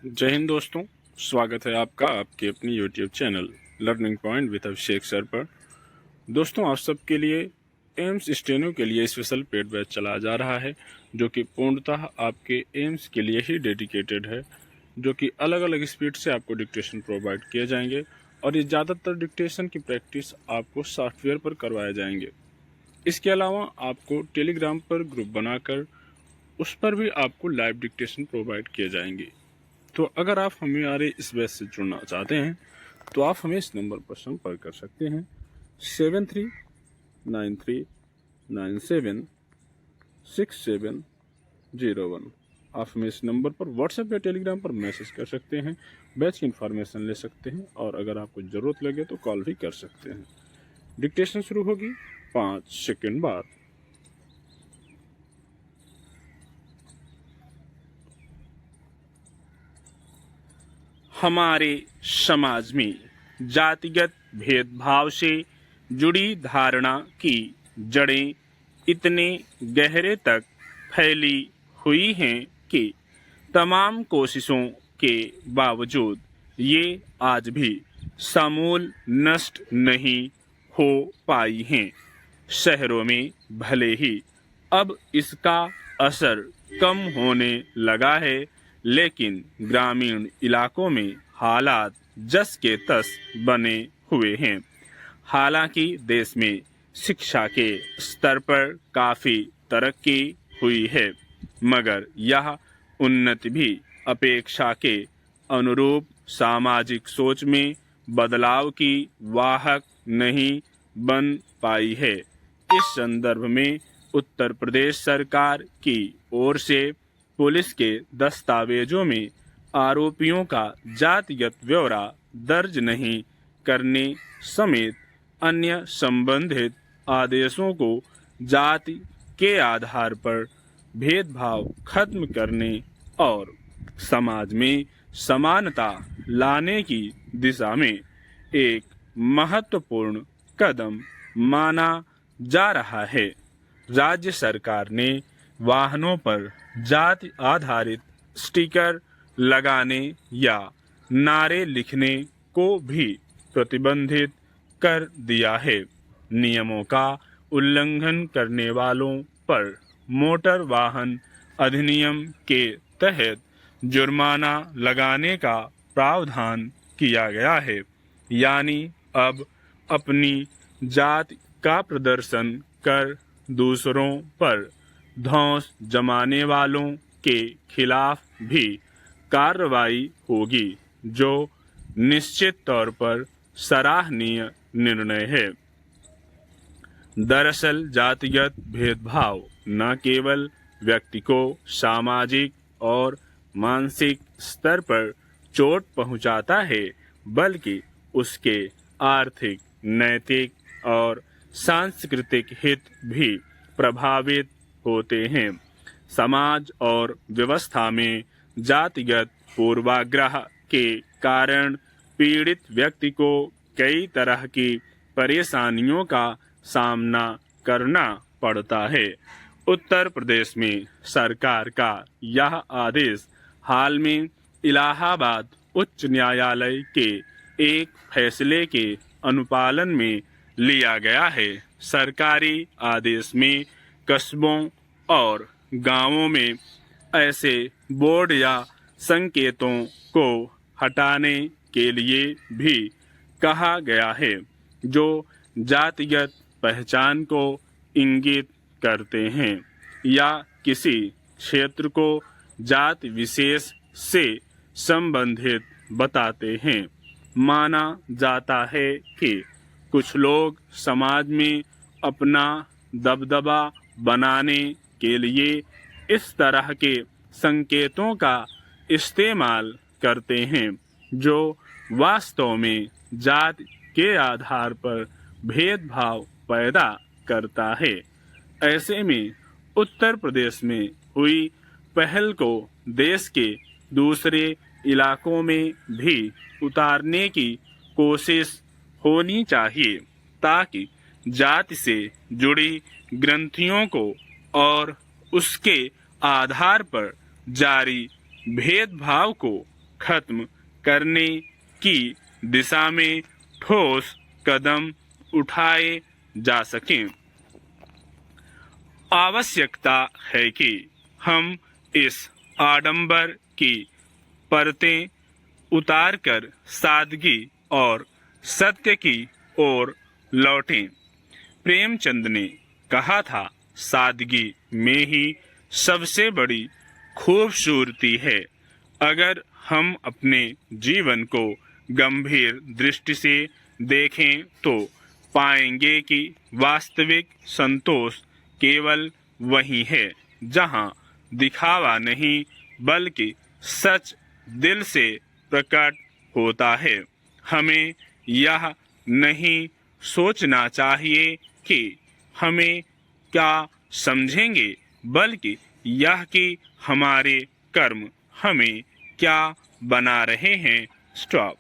जय हिंद दोस्तों, स्वागत है आपका आपके अपनी YouTube channel learning point with Abhishek sir पर। दोस्तों, आप सबके लिए एम्स स्टेनो के लिए स्पेशल पेड बैच चलाया जा रहा है, जो कि पूर्णतः आपके एम्स के लिए ही डेडिकेटेड है, जो कि अलग अलग स्पीड से आपको डिक्टेशन प्रोवाइड किए जाएंगे और ये ज़्यादातर डिक्टेशन की प्रैक्टिस आपको सॉफ्टवेयर पर करवाए जाएंगे। इसके अलावा आपको टेलीग्राम पर ग्रुप बनाकर उस पर भी आपको लाइव डिक्टेशन प्रोवाइड किए जाएंगे। तो अगर आप हमारे इस बैच से जुड़ना चाहते हैं तो आप हमें इस नंबर पर संपर्क कर सकते हैं 7393976701। आप हमें इस नंबर पर व्हाट्सएप या टेलीग्राम पर मैसेज कर सकते हैं, बैच की इन्फॉर्मेशन ले सकते हैं और अगर आपको ज़रूरत लगे तो कॉल भी कर सकते हैं। डिक्टेशन शुरू होगी 5 सेकंड बाद। हमारे समाज में जातिगत भेदभाव से जुड़ी धारणा की जड़ें इतने गहरे तक फैली हुई हैं कि तमाम कोशिशों के बावजूद ये आज भी समूल नष्ट नहीं हो पाई हैं। शहरों में भले ही अब इसका असर कम होने लगा है, लेकिन ग्रामीण इलाकों में हालात जस के तस बने हुए हैं। हालांकि देश में शिक्षा के स्तर पर काफ़ी तरक्की हुई है, मगर यह उन्नति भी अपेक्षा के अनुरूप सामाजिक सोच में बदलाव की वाहक नहीं बन पाई है। इस संदर्भ में उत्तर प्रदेश सरकार की ओर से पुलिस के दस्तावेजों में आरोपियों का जातिगत ब्यौरा दर्ज नहीं करने समेत अन्य संबंधित आदेशों को जाति के आधार पर भेदभाव खत्म करने और समाज में समानता लाने की दिशा में एक महत्वपूर्ण कदम माना जा रहा है। राज्य सरकार ने वाहनों पर जाति आधारित स्टिकर लगाने या नारे लिखने को भी प्रतिबंधित कर दिया है। नियमों का उल्लंघन करने वालों पर मोटर वाहन अधिनियम के तहत जुर्माना लगाने का प्रावधान किया गया है। यानी अब अपनी जाति का प्रदर्शन कर दूसरों पर धौंस जमाने वालों के खिलाफ भी कार्रवाई होगी, जो निश्चित तौर पर सराहनीय निर्णय है। दरअसल जातिगत भेदभाव न केवल व्यक्ति को सामाजिक और मानसिक स्तर पर चोट पहुंचाता है, बल्कि उसके आर्थिक, नैतिक और सांस्कृतिक हित भी प्रभावित होते हैं। समाज और व्यवस्था में जातिगत पूर्वाग्रह के कारण पीड़ित व्यक्ति को कई तरह की परेशानियों का सामना करना पड़ता है। उत्तर प्रदेश में सरकार का यह आदेश हाल में इलाहाबाद उच्च न्यायालय के एक फैसले के अनुपालन में लिया गया है। सरकारी आदेश में कस्बों और गांवों में ऐसे बोर्ड या संकेतों को हटाने के लिए भी कहा गया है, जो जातिगत पहचान को इंगित करते हैं या किसी क्षेत्र को जाति विशेष से संबंधित बताते हैं। माना जाता है कि कुछ लोग समाज में अपना दबदबा बनाने के लिए इस तरह के संकेतों का इस्तेमाल करते हैं, जो वास्तव में जाति के आधार पर भेदभाव पैदा करता है। ऐसे में उत्तर प्रदेश में हुई पहल को देश के दूसरे इलाकों में भी उतारने की कोशिश होनी चाहिए, ताकि जाति से जुड़ी ग्रंथियों को और उसके आधार पर जारी भेदभाव को खत्म करने की दिशा में ठोस कदम उठाए जा सकें। आवश्यकता है कि हम इस आडंबर की परतें उतारकर सादगी और सत्य की ओर लौटें। प्रेमचंद ने कहा था, सादगी में ही सबसे बड़ी खूबसूरती है। अगर हम अपने जीवन को गंभीर दृष्टि से देखें तो पाएंगे कि वास्तविक संतोष केवल वही है जहां दिखावा नहीं बल्कि सच दिल से प्रकट होता है। हमें यह नहीं सोचना चाहिए कि हमें क्या समझेंगे, बल्कि यह कि हमारे कर्म हमें क्या बना रहे हैं। स्टॉप।